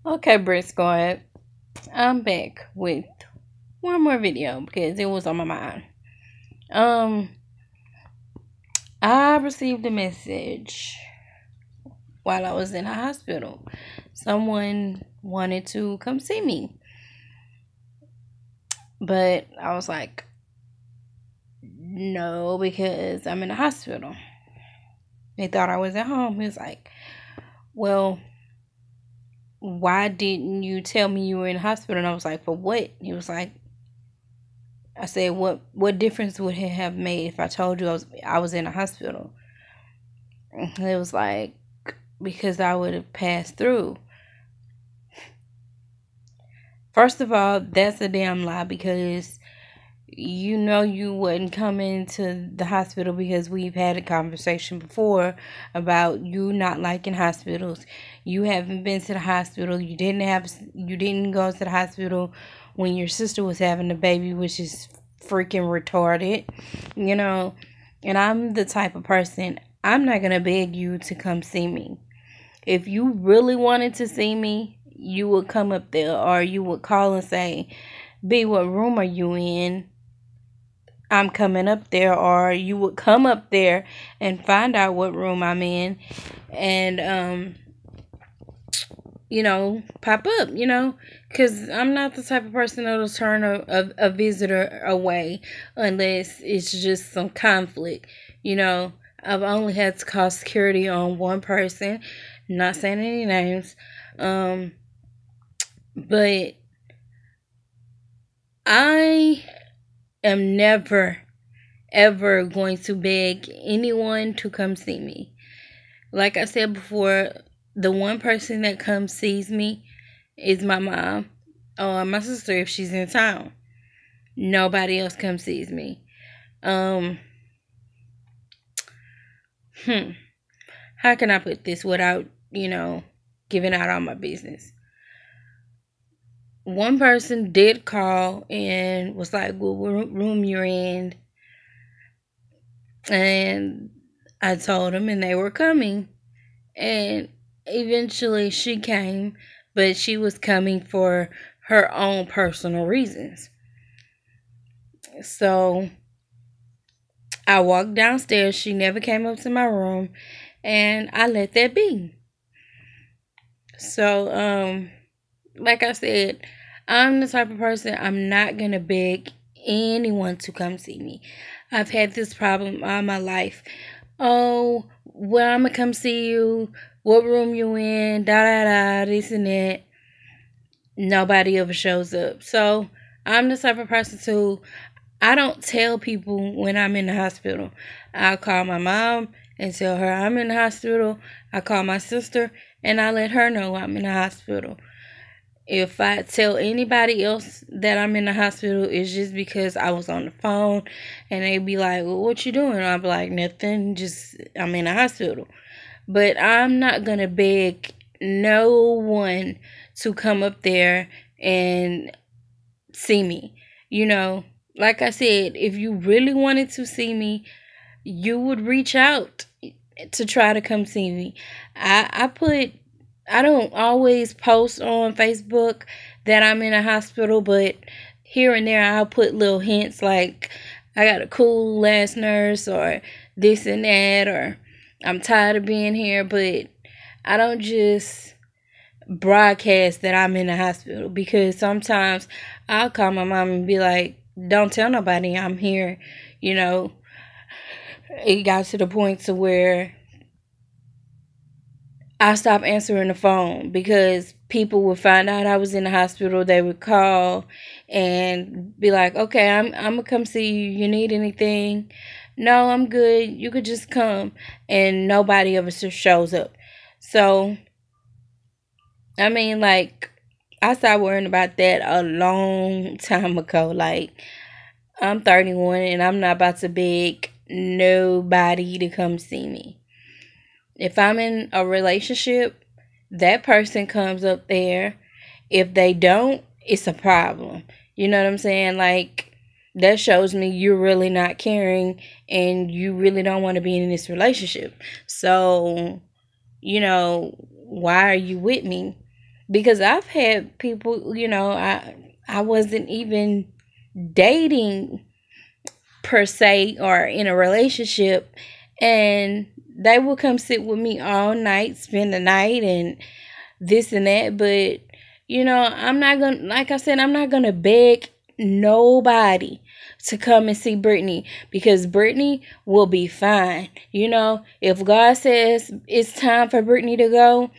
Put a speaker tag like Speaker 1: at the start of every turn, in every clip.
Speaker 1: Okay, Britt Squad. I'm back with one more video because it was on my mind. Um, I received a message while I was in a hospital. Someone wanted to come see me, but I was like, no, because I'm in a hospital. They thought I was at home. He was like, well, why didn't you tell me you were in the hospital? And I was like, for what? He was like, I said, what difference would it have made if I told you I was in a hospital? It was like, because I would have passed through. First of all, that's a damn lie because you wasn't coming to the hospital because we've had a conversation before about you not liking hospitals. You haven't been to the hospital. You didn't go to the hospital when your sister was having the baby, which is freaking retarded, you know. And I'm the type of person, I'm not gonna beg you to come see me. If you really wanted to see me, you would come up there or you would call and say, B, what room are you in? I'm coming up there. Or you would come up there and find out what room I'm in and, pop up, because I'm not the type of person that'll turn a visitor away unless it's just some conflict, I've only had to call security on one person, not saying any names, but I am never, ever going to beg anyone to come see me. Like I said before, the one person that comes sees me is my mom or my sister if she's in town. Nobody else comes sees me. How can I put this without, giving out all my business? One person did call and was like, well, what room you're in? And I told them and they were coming. And eventually she came, but she was coming for her own personal reasons. So I walked downstairs. She never came up to my room and I let that be. So, like I said, I'm the type of person, I'm not going to beg anyone to come see me. I've had this problem all my life. Oh, well, I'm going to come see you. What room you in? Da-da-da, this and that. Nobody ever shows up. So, I'm the type of person to, I don't tell people when I'm in the hospital. I'll call my mom and tell her I'm in the hospital. I call my sister and I let her know I'm in the hospital. If I tell anybody else that I'm in the hospital, it's just because I was on the phone and they be like, well, what you doing? I'll be like, nothing, just I'm in the hospital. But I'm not going to beg no one to come up there and see me. Like I said, if you really wanted to see me, you would reach out to try to come see me. I don't always post on Facebook that I'm in a hospital, but here and there I'll put little hints like I got a cool last nurse or this and that, or I'm tired of being here, but I don't just broadcast that I'm in the hospital because sometimes I'll call my mom and be like, don't tell nobody I'm here. It got to the point to where I stopped answering the phone because people would find out I was in the hospital. They would call and be like, okay, I'm going to come see you. You need anything? No, I'm good. You could just come. And nobody ever shows up. So, I mean, like, I stopped worrying about that a long time ago. Like, I'm 31 and I'm not about to beg nobody to come see me. If I'm in a relationship, that person comes up there. If they don't, it's a problem. You know what I'm saying? Like, that shows me you're really not caring and you really don't want to be in this relationship. So, why are you with me? Because I've had people, I wasn't even dating per se or in a relationship, and they will come sit with me all night, spend the night and this and that. But I'm not gonna, like I said, I'm not gonna beg nobody to come and see Brittany, because Brittany will be fine. If God says it's time for Brittany to go,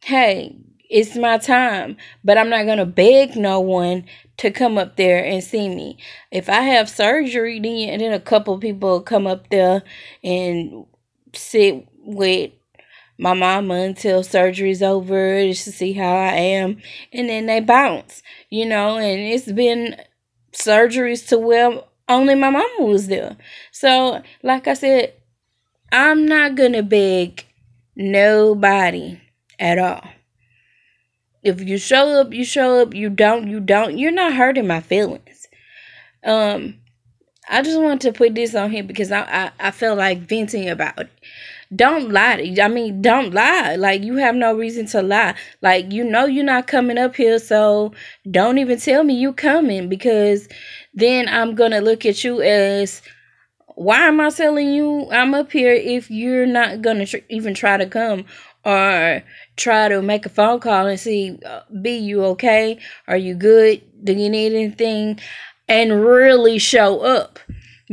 Speaker 1: hey, it's my time. But I'm not gonna beg no one to come up there and see me. If I have surgery, then a couple people come up there and sit with my mama until surgery's over, just to see how I am, and then they bounce. And it's been surgeries to where only my mama was there. So, like I said, I'm not gonna beg nobody at all. If you show up, you show up. You don't, you don't. You're not hurting my feelings. I just want to put this on here because I feel like venting about it. Don't lie. Don't lie. Like, you have no reason to lie. Like, you're not coming up here, so don't even tell me you coming, because then I'm going to look at you as, why am I telling you I'm up here if you're not going to even try to come or try to make a phone call and see, B, you okay? Are you good? Do you need anything? And really show up,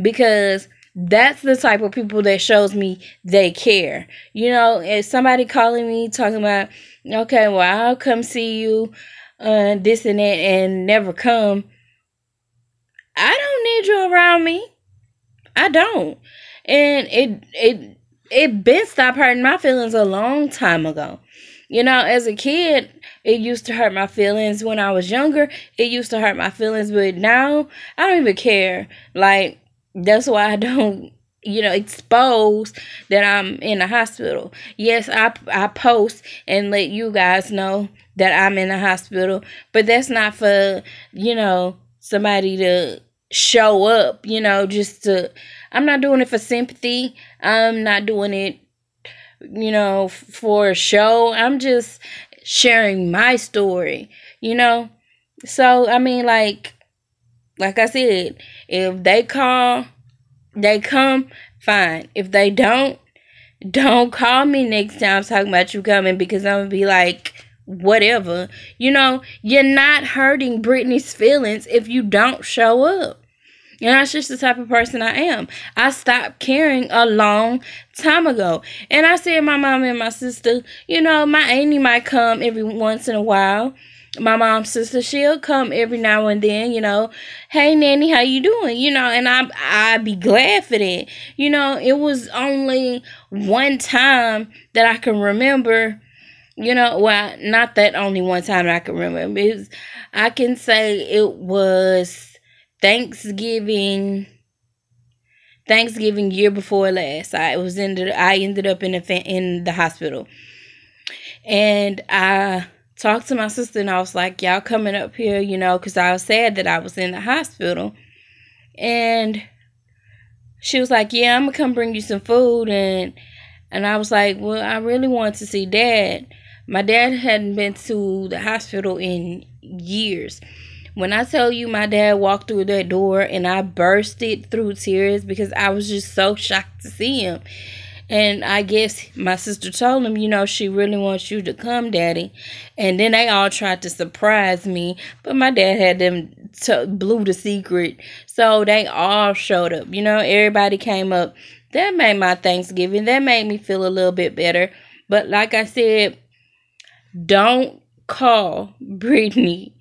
Speaker 1: because that's the type of people that shows me they care. If somebody calling me talking about, okay, well, I'll come see you, this and that, and never come, I don't need you around me. I don't. And it been stopped hurting my feelings a long time ago. As a kid, it used to hurt my feelings. When I was younger, it used to hurt my feelings. But now, I don't even care. Like, that's why I don't, expose that I'm in the hospital. Yes, I post and let you guys know that I'm in the hospital. But that's not for, somebody to show up, just to... I'm not doing it for sympathy. I'm not doing it, for a show. I'm just sharing my story, So, like I said, if they call, they come, fine. If they don't call me next time talking about you coming, because I'm going to be like, whatever. You're not hurting Brittany's feelings if you don't show up. That's just the type of person I am. I stopped caring a long time ago. And I said my mom and my sister, my auntie might come every once in a while. My mom's sister, she'll come every now and then, hey, Nanny, how you doing? And I'd be glad for that. It was only one time that I can remember, well, not that only one time that I can remember. I can say it was Thanksgiving year before last. I ended up in the hospital, and I talked to my sister, and I was like, y'all coming up here, because I was sad that I was in the hospital. And she was like, yeah, I'm gonna come bring you some food. And I was like, well, I really want to see Dad. My dad hadn't been to the hospital in years. When I tell you my dad walked through that door and I bursted through tears because I was just so shocked to see him. And I guess my sister told him, she really wants you to come, Daddy. And then they all tried to surprise me, but my dad had them blew the secret. So they all showed up. Everybody came up. That made my Thanksgiving. That made me feel a little bit better. But like I said, don't call Brittany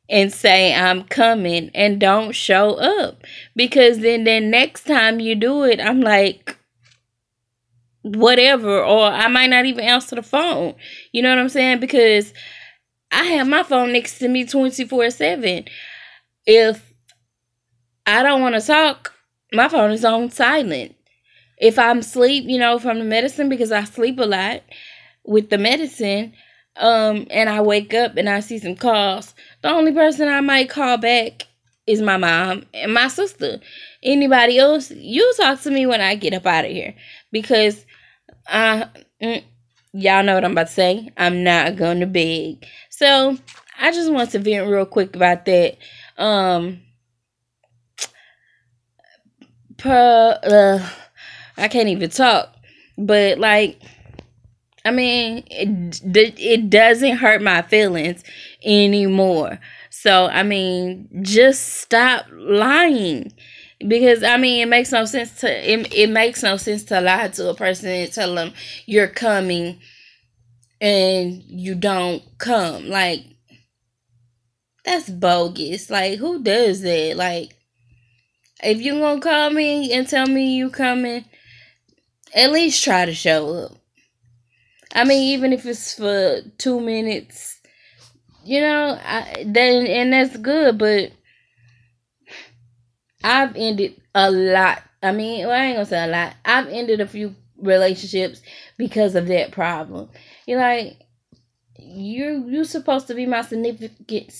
Speaker 1: and say I'm coming and don't show up, because then next time you do it, I'm like, whatever, or I might not even answer the phone. You know what I'm saying? Because I have my phone next to me 24/7. If I don't want to talk, my phone is on silent. If I'm asleep, from the medicine, because I sleep a lot with the medicine, and I wake up and I see some calls, the only person I might call back is my mom and my sister. Anybody else, you talk to me when I get up out of here, because y'all know what I'm about to say. I'm not gonna beg. So I just want to vent real quick about that. I can't even talk, but like, I mean, it doesn't hurt my feelings anymore. So I mean, just stop lying. Because I mean, it makes no sense to lie to a person and tell them you're coming and you don't come. Like, that's bogus. Like, who does that? Like, if you gonna call me and tell me you coming, at least try to show up. I mean, even if it's for 2 minutes, then that's good. But I've ended a lot. I mean, well, I ain't gonna say a lot. I've ended a few relationships because of that problem. You're like, you're supposed to be my significant.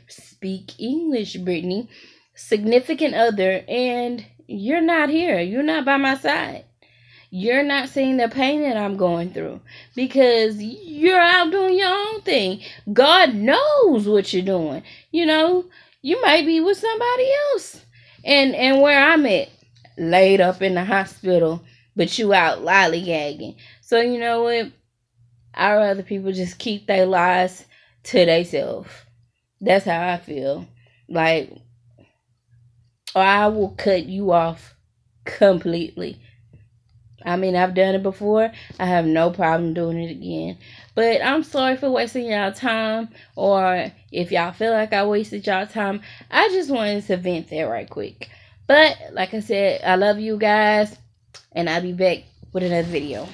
Speaker 1: Speak English, Brittany. Significant other, and you're not here. You're not by my side. You're not seeing the pain that I'm going through because you're out doing your own thing. God knows what you're doing. You might be with somebody else. And where I'm at, laid up in the hospital, but you out lollygagging. So you know what? I'd rather people just keep their lies to themselves. That's how I feel. Like, or I will cut you off completely. I mean, I've done it before. I have no problem doing it again. But I'm sorry for wasting y'all time. Or if y'all feel like I wasted y'all time, I just wanted to vent that right quick. But like I said, I love you guys. And I'll be back with another video.